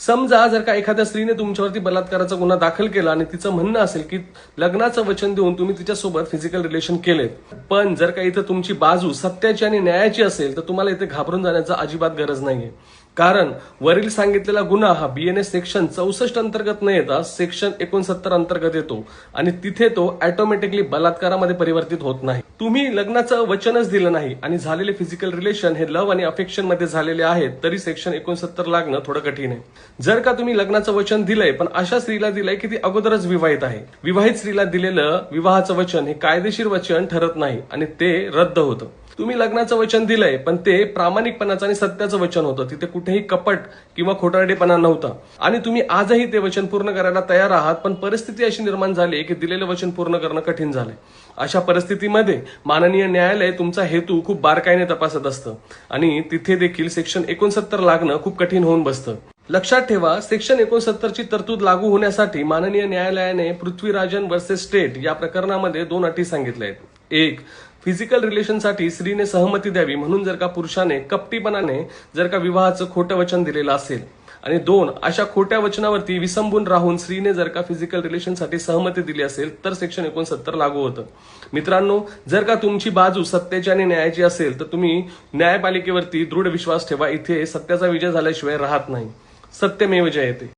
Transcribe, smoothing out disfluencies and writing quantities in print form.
समजा जर का एखाद्या स्त्रीने तुमच्यावरती बलात्काराचा गुन्हा दाखल केला आणि तिचं म्हणणं असेल की लग्नाचं वचन देऊन तुम्ही तिच्यासोबत फिजिकल रिलेशन केलेत, पण जर का इथं तुमची बाजू सत्याची आणि न्यायाची असेल तर तुम्हाला इथे घाबरून जाण्याचा अजिबात गरज नाहीये. कारण वरील सांगितलेला गुन्हा हा BNS सेक्शन 64 अंतर्गत न येता सेक्शन 69 अंतर्गत येतो आणि तिथे तो ऑटोमॅटिकली बलात्कारामध्ये परिवर्तित होत नाही. तुम्ही लग्नाचं वचनच दिलं नाही आणि झालेले फिजिकल रिलेशन हे लव्ह आणि अफेक्शन मध्ये झालेले आहेत तरी सेक्शन 69 लागणं थोडं कठीण आहे. जर का तुम्ही लग्नाचं वचन दिलंय पण अशा स्त्रीला दिलंय की ती अगोदरच विवाहित आहे, विवाहित स्त्रीला दिलेलं विवाहाचं वचन हे कायदेशीर वचन ठरत नाही आणि ते रद्द होतं. तुम्ही लग्नाचं वचन दिलंय पण ते प्रामाणिकपणाचं आणि सत्याचं वचन होतं, तिथे कुठेही कपट किंवा खोटारडेपणा नव्हता आणि तुम्ही आजही ते वचन पूर्ण करायला तयार आहात, पण परिस्थिती अशी निर्माण झाली की दिलेलं वचन पूर्ण करणं कठीण झालंय. अशा परिस्थितीमध्ये माननीय न्यायालय तुमचा हेतू खूप बारकाईने तपासत असतं आणि तिथे देखील सेक्शन 69 लागणं खूप कठीण होऊन बसतं. लक्षात ठेवा, सेक्शन 69 ची तरतूद लागू होण्यासाठी माननीय न्यायालयाने पृथ्वीराजन वर्सेस स्टेट या प्रकरणामध्ये 2 अटी सांगितल्या आहेत. एक, फिजिकल रिलेशनसाठी स्त्रीने सहमती द्यावी म्हणून जर का पुरुषाने कपटीपणाने जर का विवाहाचं खोटं वचन दिलेलं असेल, आणि 2, अशा खोट्या वचनावरती विसंबून राहून स्त्रीने जर का फिजिकल रिलेशनसाठी सहमती दिली असेल तर सेक्शन 69 लागू होतं. मित्रांनो, जर का तुमची बाजू सत्याची आणि न्यायाची असेल तर तुम्ही न्यायपालिकेवरती दृढ विश्वास ठेवा. इथे सत्याचा विजय झाल्याशिवाय राहत नाही. सत्यमेव जयते.